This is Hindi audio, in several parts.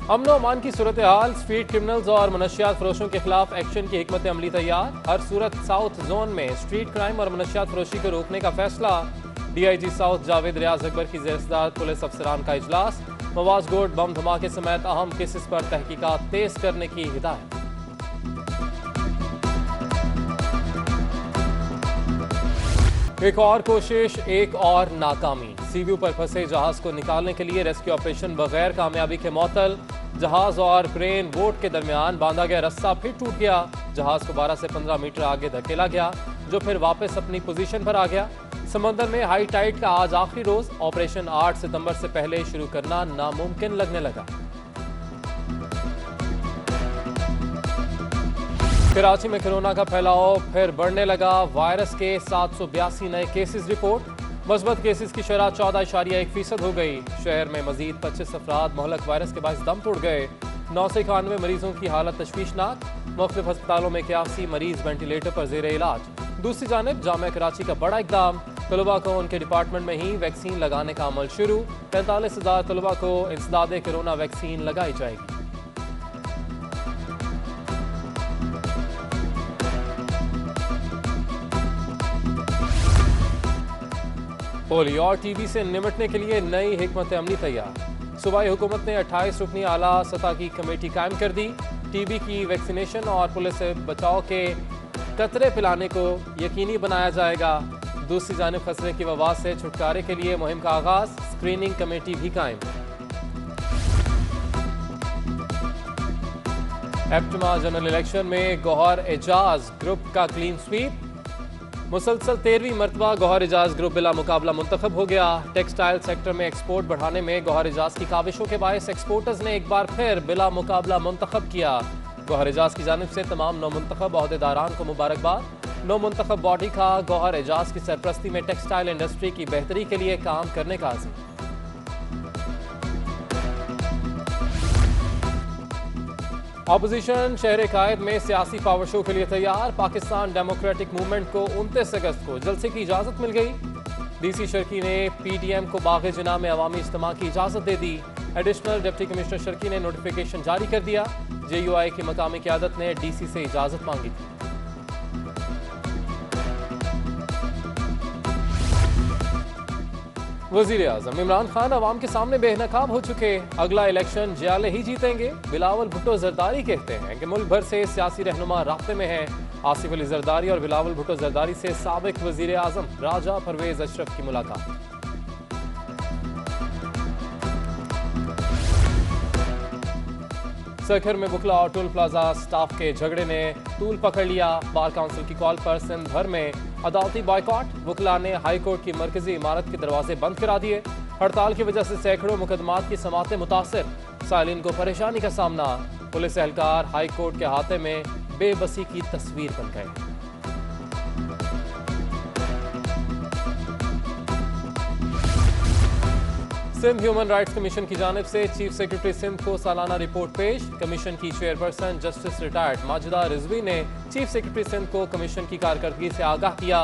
अमन अमान की सूरत हाल, स्ट्रीट क्रिमिनल्स और मनशियात फरोशों के खिलाफ एक्शन की हिकमत अमली तैयार। हर सूरत साउथ जोन में स्ट्रीट क्राइम और मनशियात फरोशी को रोकने का फैसला। DIG साउथ जावेद रियाज अकबर की ज़ेर-ए-सदारत पुलिस अफसरान का इजलास। मवाज गोड बम धमाके समेत अहम केसेस पर तहकीकात तेज करने की हिदायत। एक और कोशिश, एक और नाकामी। सीव्यू पर फंसे जहाज को निकालने के लिए रेस्क्यू ऑपरेशन बगैर कामयाबी के मुअत्तल। जहाज और क्रेन बोट के दरमियान बांधा गया रस्सा फिर टूट गया। जहाज को 12 से 15 मीटर आगे धकेला गया, जो फिर वापस अपनी पोजीशन पर आ गया। समंदर में हाई टाइड का आज आखिरी रोज। ऑपरेशन 8 सितंबर से पहले शुरू करना नामुमकिन लगने लगा। कराची में कोरोना का फैलाव फिर बढ़ने लगा। वायरस के 782 नए केसेस रिपोर्ट। मस्बत केसेस की शरह 14.1% हो गई। शहर में मजीद 25 अफराद मोहलक वायरस के बायस दम तोड़ गए। 991 मरीजों की हालत तशवीशनाक। मुख्तलिफ अस्पतालों में 81 मरीज वेंटिलेटर पर जेर इलाज। दूसरी जानिब जामिया कराची का बड़ा इकदाम। तलबा को उनके डिपार्टमेंट में ही वैक्सीन लगाने का अमल शुरू। 45,000 तलबा को इंसदादे कोरोना वैक्सीन लगाई जाएगी। पोलियो और TB से निपटने के लिए नई हिकमत अमली तैयार। सूबाई हुकूमत ने 28 रुकनी आला सतह की कमेटी कायम कर दी। TB की वैक्सीनेशन और पुलिस से बचाव के कतरे पिलाने को यकीनी बनाया जाएगा। दूसरी जानिब खसरे की वबा से छुटकारे के लिए मुहिम का आगाज। स्क्रीनिंग कमेटी भी कायम। एप्टमा जनरल इलेक्शन में गौहर एजाज ग्रुप का क्लीन स्वीप। मुसलसल 13वीं मरतबा गौहर एजाज ग्रुप बिला मुकाबला मुंतखब हो गया। टेक्सटाइल सेक्टर में एक्सपोर्ट बढ़ाने में गौहर एजाज की काविशों के बायस एक्सपोर्टर्स ने एक बार फिर बिला मुकाबला मुंतखब किया। गौहर एजाज की जानिब से तमाम नौ मुंतखब ओहदेदारान को मुबारकबाद। नौ मुंतखब बॉडी का गौहर एजाज की सरपरस्ती में टेक्सटाइल इंडस्ट्री की बेहतरी के लिए काम करने का आज़म। ऑपोजिशन शहर कायद में सियासी पावर शो के लिए तैयार। पाकिस्तान डेमोक्रेटिक मूवमेंट को 29 अगस्त को जलसे की इजाजत मिल गई। DC शर्की ने PDM को बाग़ जिना में अवामी इज्तिमा की इजाजत दे दी। एडिशनल डिप्टी कमिश्नर शर्की ने नोटिफिकेशन जारी कर दिया। JUI की मकामी क़यादत ने DC से इजाजत मांगी थी। वज़ीर आज़म इमरान खान अवाम के सामने बेनकाब हो चुके। अगला इलेक्शन जियाले ही जीतेंगे। बिलावल भुट्टो जरदारी कहते हैं कि मुल्क भर से सियासी रहनुमा राब्ते में हैं। आसिफ अली जरदारी और बिलावल भुट्टो जरदारी से साबिक वज़ीर आज़म राजा परवेज अशरफ की मुलाकात। सखर में बुकला और टोल प्लाजा स्टाफ के झगड़े ने तूल पकड़ लिया। बार काउंसिल की कॉल पर सिंध भर में अदालती बॉयकॉट। वकला ने हाई कोर्ट की मरकजी इमारत के दरवाजे बंद करा दिए। हड़ताल की वजह से सैकड़ों मुकदमात की समातें मुतासिर। सालिन को परेशानी का सामना। पुलिस एहलकार हाई कोर्ट के हाथे में बेबसी की तस्वीर बन गए। सिंध ह्यूमन राइट्स कमीशन की जानिब से चीफ सेक्रेटरी सिंध को सालाना रिपोर्ट पेश। कमीशन की chairperson justice retired Majida Rizvi ने चीफ सेक्रेटरी सिंध को कमीशन की कारकर्दगी से आगाह किया।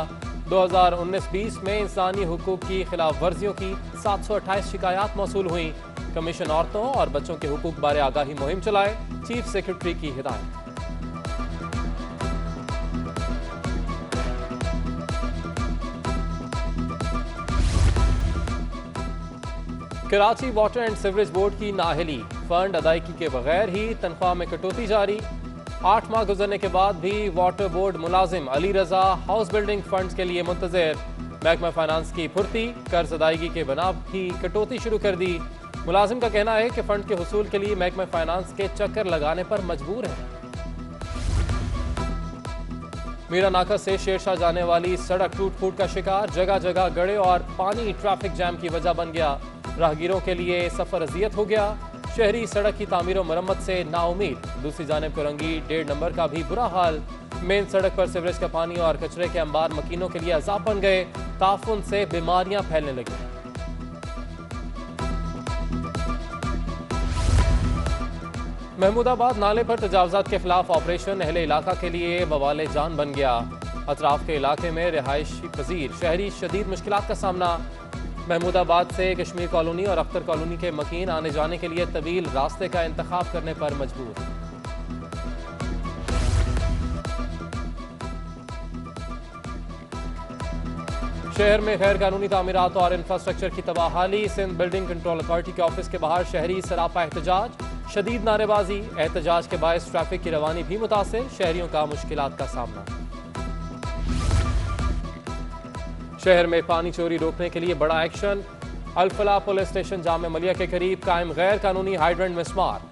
2019-20 में इंसानी हुकूक की खिलाफ वर्जियों की 728 शिकायत मौसूल हुई। कमीशन औरतों और बच्चों के हुकूक बारे आगाही मुहिम चलाए। चीफ सेक्रेटरी की हिदायत। Karachi water and sewerage board की नाअहली। फंड अदायगी के बगैर ही तनख्वाह में कटौती जारी। 8 माह गुजरने के बाद भी वाटर बोर्ड मुलाजिम अली रजा हाउस बिल्डिंग फंड्स के लिए मुंतजर। महकमा फाइनेंस की फुर्ती। कर्ज अदायगी के बना भी कटौती शुरू कर दी। मुलाजिम का कहना है कि फंड के हुसूल के लिए महकमा फाइनेंस के चक्कर लगाने पर मजबूर है। मीरा नाका से शेरशाह जाने वाली सड़क टूट फूट का शिकार। जगह जगह गड़े और पानी ट्रैफिक जैम की वजह बन गया। राहगीरों के लिए सफर अजियत हो गया। शहरी सड़क की तामीर और मरम्मत से नाउमीद। दूसरी जानिब कोरंगी 1.5 नंबर का भी बुरा हाल। मेन सड़क पर सीवरेज का पानी और कचरे के अंबार मकीनों के लिए अजाब बन गए। ताफुन से बीमारियां फैलने लगी। महमूदाबाद नाले पर तजावजात के खिलाफ ऑपरेशन अहले इलाका के लिए बवाले जान बन गया। अतराफ के इलाके में रिहायशी पजीर शहरी शदीद मुश्किलात का सामना। महमूदाबाद से कश्मीर कॉलोनी और अख्तर कॉलोनी के मकीन आने जाने के लिए तवील रास्ते का इंतखाब करने पर मजबूर। शहर में गैर कानूनी तामीरात और इंफ्रास्ट्रक्चर की तबाहाली। सिंध बिल्डिंग कंट्रोल अथॉरिटी के ऑफिस के बाहर शहरी सरापा एहतजाज। शदीद नारेबाजी, एहतजाज के बायस ट्रैफिक की रवानी भी मुतासिर। शहरियों का मुश्किलात का सामना। शहर में पानी चोरी रोकने के लिए बड़ा एक्शन। अल-फलाह पुलिस स्टेशन जामे मलिया के करीब कायम गैर कानूनी हाइड्रेंट मिसमार।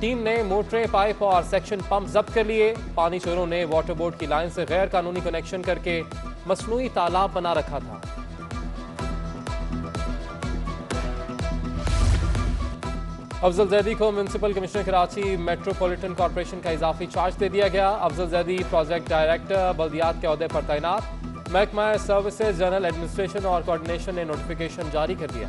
टीम ने मोटरें, पाइप और सेक्शन पंप जब्त कर लिए। पानी चोरों ने वाटर बोर्ड की लाइन से गैर कानूनी कनेक्शन करके मसनूई तालाब बना रखा था। अफजल जैदी को municipal commissioner Karachi metropolitan corporation का इजाफी चार्ज दे दिया गया। अफजल जैदी प्रोजेक्ट डायरेक्टर बल्दियात के ओहदे पर तैनात। महकमा सर्विसेज, जनरल एडमिनिस्ट्रेशन और कोऑर्डिनेशन ने नोटिफिकेशन जारी कर दिया।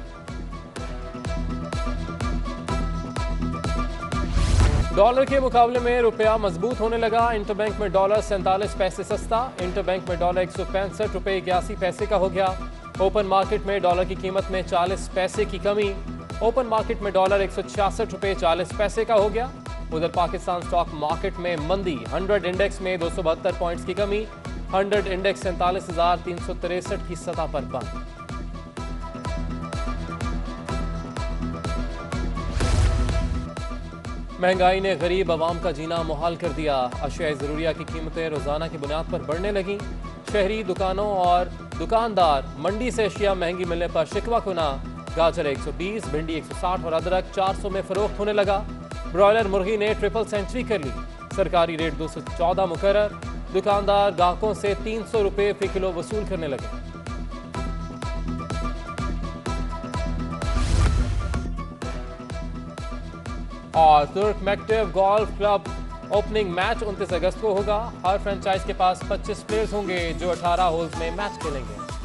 डॉलर के मुकाबले में रुपया मजबूत होने लगा। इंटरबैंक में डॉलर 47 पैसे सस्ता। इंटरबैंक में डॉलर 165 रुपये 81 पैसे का हो गया। ओपन मार्केट में डॉलर की कीमत में 40 पैसे की कमी। ओपन मार्केट में डॉलर 166 रुपये 40 पैसे का हो गया। उधर पाकिस्तान स्टॉक मार्केट में मंदी। 100 इंडेक्स में 272 पॉइंट्स की कमी। 100 इंडेक्स 47,363 की सतह पर बंद। महंगाई ने गरीब आवाम का जीना मुहाल कर दिया। अशिया ज़रूरिया की कीमतें रोजाना की बुनियाद पर बढ़ने लगीं। शहरी दुकानों और दुकानदार मंडी से अशिया महंगी मिलने पर शिकवा कुना। गाजर 120, भिंडी 160 और अदरक 400 में फरोख्त होने लगा। ब्रॉयलर मुर्गी ने ट्रिपल सेंचुरी कर ली। सरकारी रेट 214 मुकर्रर। दुकानदार ग्राहकों से 300 रुपये फी किलो वसूल करने लगे। और तुर्क मैक्टिव गोल्फ क्लब ओपनिंग मैच 29 अगस्त को होगा। हर फ्रेंचाइज के पास 25 प्लेयर्स होंगे जो 18 होल्स में मैच खेलेंगे।